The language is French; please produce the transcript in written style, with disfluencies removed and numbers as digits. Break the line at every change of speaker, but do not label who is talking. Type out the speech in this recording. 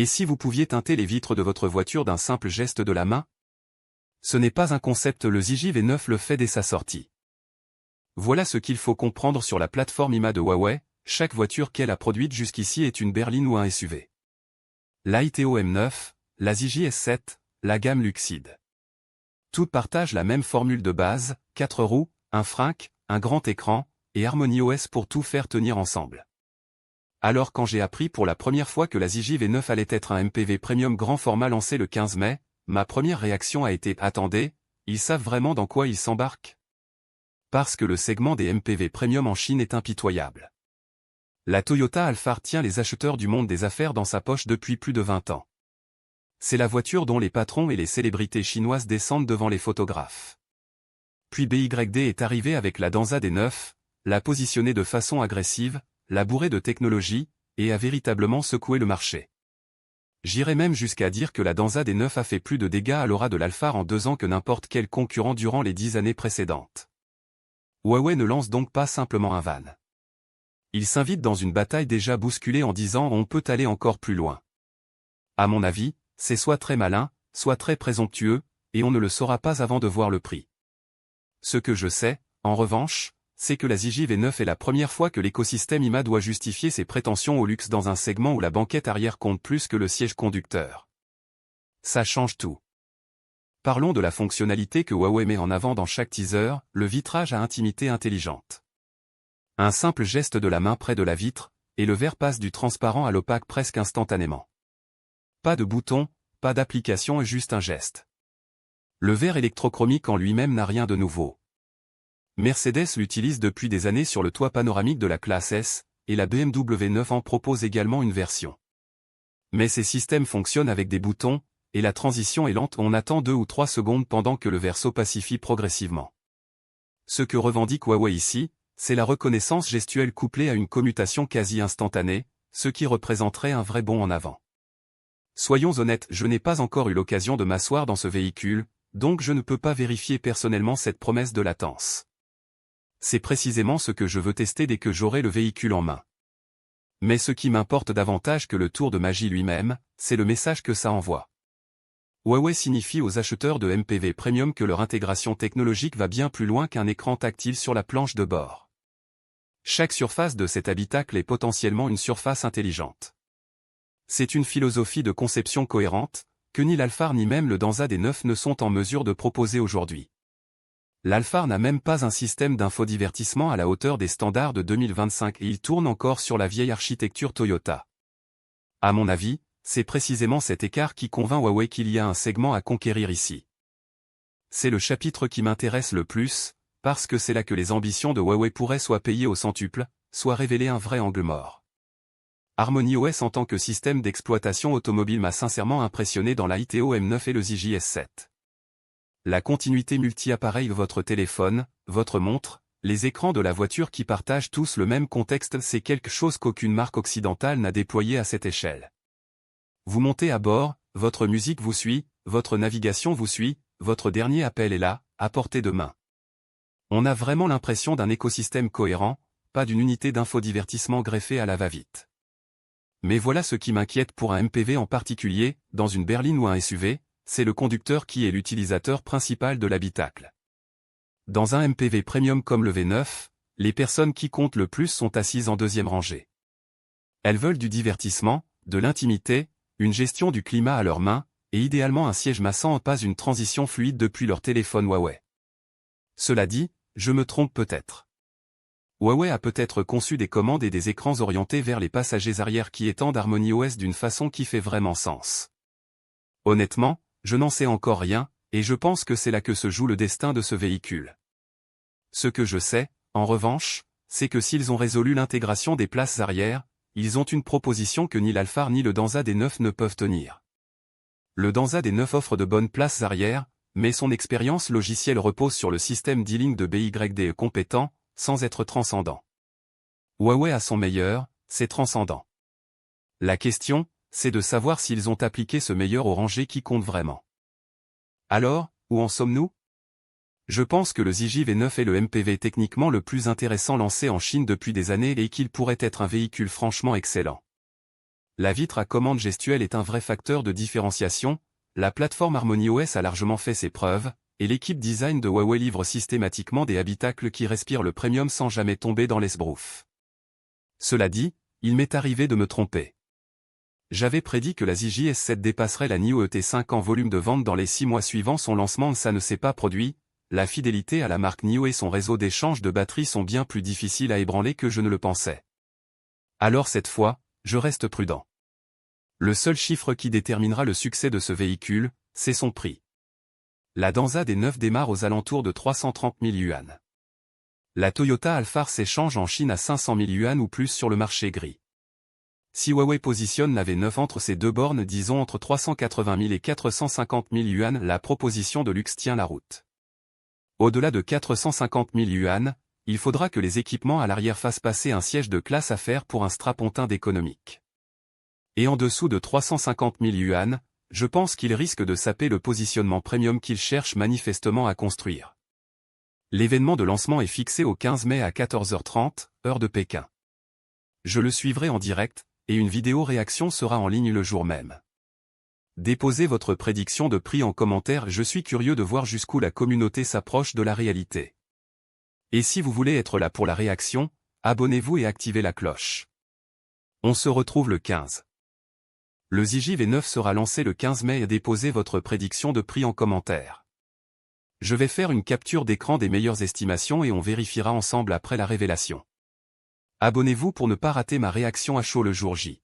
Et si vous pouviez teinter les vitres de votre voiture d'un simple geste de la main? Ce n'est pas un concept, le Zygi V9 le fait dès sa sortie. Voilà ce qu'il faut comprendre sur la plateforme IMA de Huawei, chaque voiture qu'elle a produite jusqu'ici est une berline ou un SUV. La ITO M9, la Zygi S7, la gamme Luxide. Toutes partagent la même formule de base, 4 roues, un frein, un grand écran, et HarmonyOS pour tout faire tenir ensemble. Alors quand j'ai appris pour la première fois que la Zygi V9 allait être un MPV Premium grand format lancé le 15 mai, ma première réaction a été « Attendez, ils savent vraiment dans quoi ils s'embarquent ?» Parce que le segment des MPV Premium en Chine est impitoyable. La Toyota Alphard tient les acheteurs du monde des affaires dans sa poche depuis plus de 20 ans. C'est la voiture dont les patrons et les célébrités chinoises descendent devant les photographes. Puis BYD est arrivé avec la Danza D9, l'a positionnée de façon agressive, l'a bourrée de technologie, et a véritablement secoué le marché. J'irais même jusqu'à dire que la Danza D9 a fait plus de dégâts à l'aura de l'Alphard en 2 ans que n'importe quel concurrent durant les 10 années précédentes. Huawei ne lance donc pas simplement un van. Il s'invite dans une bataille déjà bousculée en disant « on peut aller encore plus loin ». À mon avis, c'est soit très malin, soit très présomptueux, et on ne le saura pas avant de voir le prix. Ce que je sais, en revanche, c'est que la Zygi V9 est la première fois que l'écosystème IMA doit justifier ses prétentions au luxe dans un segment où la banquette arrière compte plus que le siège conducteur. Ça change tout. Parlons de la fonctionnalité que Huawei met en avant dans chaque teaser, le vitrage à intimité intelligente. Un simple geste de la main près de la vitre, et le verre passe du transparent à l'opaque presque instantanément. Pas de bouton, pas d'application et juste un geste. Le verre électrochromique en lui-même n'a rien de nouveau. Mercedes l'utilise depuis des années sur le toit panoramique de la classe S, et la BMW 9 en propose également une version. Mais ces systèmes fonctionnent avec des boutons, et la transition est lente, on attend 2 ou 3 secondes pendant que le verre s'opacifie progressivement. Ce que revendique Huawei ici, c'est la reconnaissance gestuelle couplée à une commutation quasi instantanée, ce qui représenterait un vrai bond en avant. Soyons honnêtes, je n'ai pas encore eu l'occasion de m'asseoir dans ce véhicule, donc je ne peux pas vérifier personnellement cette promesse de latence. C'est précisément ce que je veux tester dès que j'aurai le véhicule en main. Mais ce qui m'importe davantage que le tour de magie lui-même, c'est le message que ça envoie. Huawei signifie aux acheteurs de MPV Premium que leur intégration technologique va bien plus loin qu'un écran tactile sur la planche de bord. Chaque surface de cet habitacle est potentiellement une surface intelligente. C'est une philosophie de conception cohérente, que ni l'Alphard ni même le Danza D9 ne sont en mesure de proposer aujourd'hui. L'Alphard n'a même pas un système d'infodivertissement à la hauteur des standards de 2025 et il tourne encore sur la vieille architecture Toyota. À mon avis, c'est précisément cet écart qui convainc Huawei qu'il y a un segment à conquérir ici. C'est le chapitre qui m'intéresse le plus, parce que c'est là que les ambitions de Huawei pourraient soit payer au centuple, soit révéler un vrai angle mort. HarmonyOS en tant que système d'exploitation automobile m'a sincèrement impressionné dans la ITO M9 et le Zygi S7. La continuité multi-appareil, votre téléphone, votre montre, les écrans de la voiture qui partagent tous le même contexte, c'est quelque chose qu'aucune marque occidentale n'a déployé à cette échelle. Vous montez à bord, votre musique vous suit, votre navigation vous suit, votre dernier appel est là, à portée de main. On a vraiment l'impression d'un écosystème cohérent, pas d'une unité d'infodivertissement greffée à la va-vite. Mais voilà ce qui m'inquiète pour un MPV en particulier, dans une berline ou un SUV, c'est le conducteur qui est l'utilisateur principal de l'habitacle. Dans un MPV premium comme le V9, les personnes qui comptent le plus sont assises en deuxième rangée. Elles veulent du divertissement, de l'intimité, une gestion du climat à leurs mains, et idéalement un siège massant, pas une transition fluide depuis leur téléphone Huawei. Cela dit, je me trompe peut-être. Huawei a peut-être conçu des commandes et des écrans orientés vers les passagers arrière qui étendent HarmonyOS d'une façon qui fait vraiment sens. Honnêtement, je n'en sais encore rien, et je pense que c'est là que se joue le destin de ce véhicule. Ce que je sais, en revanche, c'est que s'ils ont résolu l'intégration des places arrière, ils ont une proposition que ni l'Alphard ni le Danza D9 ne peuvent tenir. Le Danza D9 offre de bonnes places arrière, mais son expérience logicielle repose sur le système d'e-link de BYD compétent, sans être transcendant. Huawei à son meilleur, c'est transcendant. La question, c'est de savoir s'ils ont appliqué ce meilleur au rangé qui compte vraiment. Alors, où en sommes-nous? Je pense que le Zygi V9 est le MPV techniquement le plus intéressant lancé en Chine depuis des années et qu'il pourrait être un véhicule franchement excellent. La vitre à commande gestuelle est un vrai facteur de différenciation, la plateforme HarmonyOS a largement fait ses preuves, et l'équipe design de Huawei livre systématiquement des habitacles qui respirent le premium sans jamais tomber dans l'esbrouf. Cela dit, il m'est arrivé de me tromper. J'avais prédit que la Zygi S7 dépasserait la NIO ET5 en volume de vente dans les 6 mois suivants son lancement, ça ne s'est pas produit. La fidélité à la marque NIO et son réseau d'échange de batteries sont bien plus difficiles à ébranler que je ne le pensais. Alors cette fois, je reste prudent. Le seul chiffre qui déterminera le succès de ce véhicule, c'est son prix. La Danza D9 démarre aux alentours de 330 000 yuan. La Toyota Alphard s'échange en Chine à 500 000 yuan ou plus sur le marché gris. Si Huawei positionne la V9 entre ces deux bornes, disons entre 380 000 et 450 000 yuan, la proposition de luxe tient la route. Au-delà de 450 000 yuan, il faudra que les équipements à l'arrière fassent passer un siège de classe affaires pour un strapontin d'économique. Et en dessous de 350 000 yuan, je pense qu'il risque de saper le positionnement premium qu'il cherche manifestement à construire. L'événement de lancement est fixé au 15 mai à 14h30, heure de Pékin. Je le suivrai en direct, et une vidéo réaction sera en ligne le jour même. Déposez votre prédiction de prix en commentaire, je suis curieux de voir jusqu'où la communauté s'approche de la réalité. Et si vous voulez être là pour la réaction, abonnez-vous et activez la cloche. On se retrouve le 15. Le Zygi V9 sera lancé le 15 mai et déposez votre prédiction de prix en commentaire. Je vais faire une capture d'écran des meilleures estimations et on vérifiera ensemble après la révélation. Abonnez-vous pour ne pas rater ma réaction à chaud le jour J.